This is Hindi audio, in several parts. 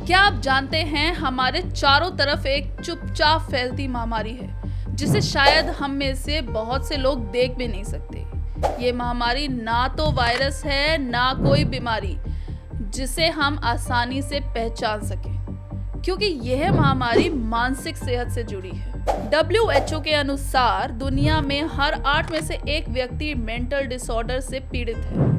क्या आप जानते हैं हमारे चारों तरफ एक चुपचाप फैलती महामारी है जिसे शायद हम में से बहुत से लोग देख भी नहीं सकते। ये महामारी ना तो वायरस है ना कोई बीमारी जिसे हम आसानी से पहचान सकें, क्योंकि यह महामारी मानसिक सेहत से जुड़ी है। WHO के अनुसार दुनिया में हर 8 में से एक व्यक्ति मेंटल डिसऑर्डर से पीड़ित है।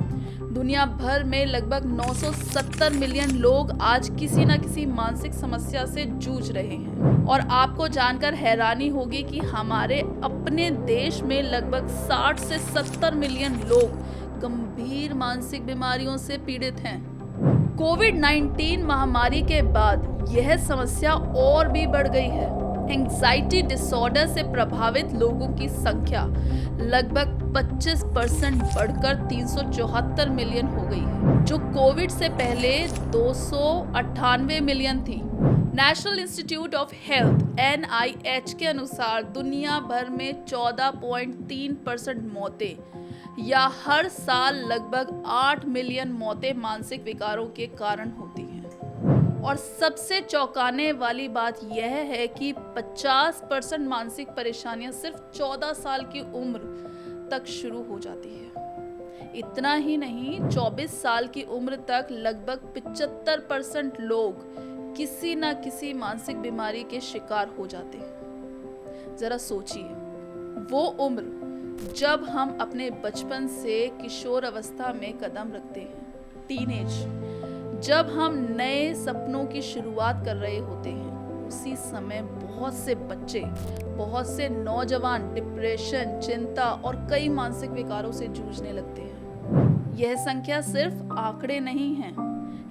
दुनिया भर में लगभग 970 मिलियन लोग आज किसी न किसी मानसिक समस्या से जूझ रहे हैं। और आपको जानकर हैरानी होगी कि हमारे अपने देश में लगभग 60 से 70 मिलियन लोग गंभीर मानसिक बीमारियों से पीड़ित हैं। कोविड-19 महामारी के बाद यह समस्या और भी बढ़ गई है। एंग्जाइटी डिसऑर्डर से प्रभावित लोगों की संख्या लगभग 25% बढ़कर 374 मिलियन हो गई है, जो कोविड से पहले 298 मिलियन थी। National institute of health NIH के अनुसार दुनिया भर में 14.3% मौतें या हर साल लगभग 8 मिलियन मौतें मानसिक विकारों के कारण होती हैं। और सबसे चौंकाने वाली बात यह है कि 50% मानसिक परेशानियां सिर्फ 14 साल की उम्र तक शुरू हो जाती है। इतना ही नहीं, 24 साल की उम्र तक लगभग 75% लोग किसी न किसी मानसिक बीमारी के शिकार हो जाते हैं। जरा सोचिए, वो उम्र जब हम अपने बचपन से किशोर अवस्था में कदम रखते हैं, टीनेज, जब हम नए सपनों की शुरुआत कर रहे होते हैं, उसी समय बहुत से बच्चे, बहुत से नौजवान डिप्रेशन, चिंता और कई मानसिक विकारों से जूझने लगते हैं। यह संख्या सिर्फ आंकड़े नहीं हैं,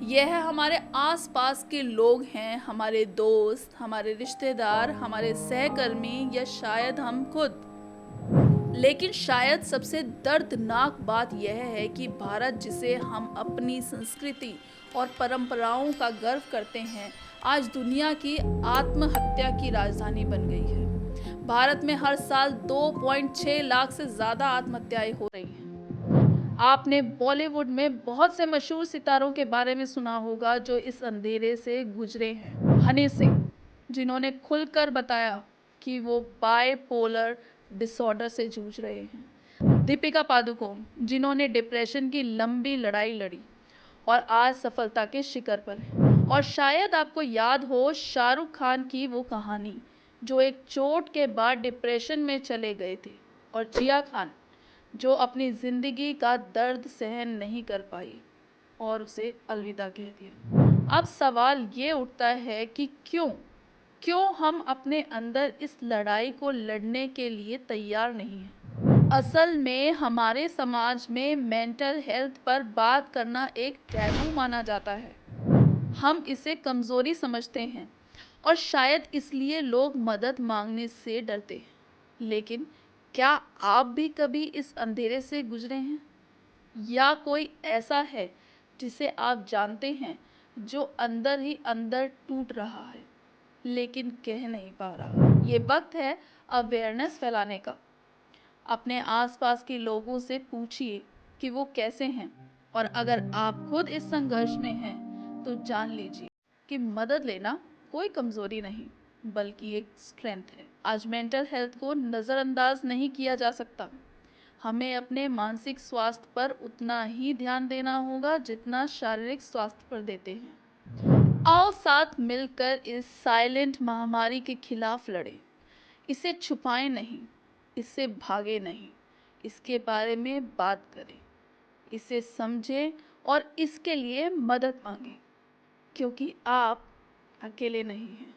यह हमारे आसपास के लोग हैं, हमारे दोस्त, हमारे रिश्तेदार, हमारे सहकर्मी या शायद हम खुद। लेकिन शायद सबसे दर्दनाक बात यह है कि भारत, जिसे हम अपनी संस्कृति और परंपराओं का गर्व करते हैं, आज दुनिया की आत्महत्या की राजधानी बन गई है। भारत में हर साल 2.6 लाख से ज्यादा आत्महत्याएं हो रही हैं। आपने बॉलीवुड में बहुत से मशहूर सितारों के बारे में सुना होगा जो इस अंधेरे से गुजरे हैं। हनी सिंह, जिन्होंने खुलकर बताया कि वो बाइपोलर डिसऑर्डर से जूझ रहे हैं। दीपिका पादुकोण, जिन्होंने डिप्रेशन की लंबी लड़ाई लड़ी और आज सफलता के शिखर पर है। और शायद आपको याद हो शाहरुख खान की वो कहानी, जो एक चोट के बाद डिप्रेशन में चले गए थे, और जिया खान, जो अपनी जिंदगी का दर्द सहन नहीं कर पाई और उसे अलविदा कह दिया। अब सवाल ये उठता है कि क्यों हम अपने अंदर इस लड़ाई को लड़ने के लिए तैयार नहीं हैं। असल में हमारे समाज में मेंटल हेल्थ पर बात करना एक टैबू माना जाता है। हम इसे कमजोरी समझते हैं और शायद इसलिए लोग मदद मांगने से डरते हैं। लेकिन क्या आप भी कभी इस अंधेरे से गुजरे हैं, या कोई ऐसा है जिसे आप जानते हैं जो अंदर ही अंदर टूट रहा है लेकिन कह नहीं पा रहा। ये वक्त है अवेयरनेस फैलाने का। अपने आसपास के लोगों से पूछिए कि वो कैसे हैं, और अगर आप खुद इस संघर्ष में हैं तो जान लीजिए कि मदद लेना कोई कमजोरी नहीं बल्कि एक स्ट्रेंथ है। आज मेंटल हेल्थ को नज़रअंदाज नहीं किया जा सकता। हमें अपने मानसिक स्वास्थ्य पर उतना ही ध्यान देना होगा जितना शारीरिक स्वास्थ्य पर देते हैं। आओ साथ मिलकर इस साइलेंट महामारी के खिलाफ लड़ें। इसे छुपाएं नहीं, इससे भागे नहीं, इसके बारे में बात करें, इसे समझें और इसके लिए मदद मांगें, क्योंकि आप अकेले नहीं हैं।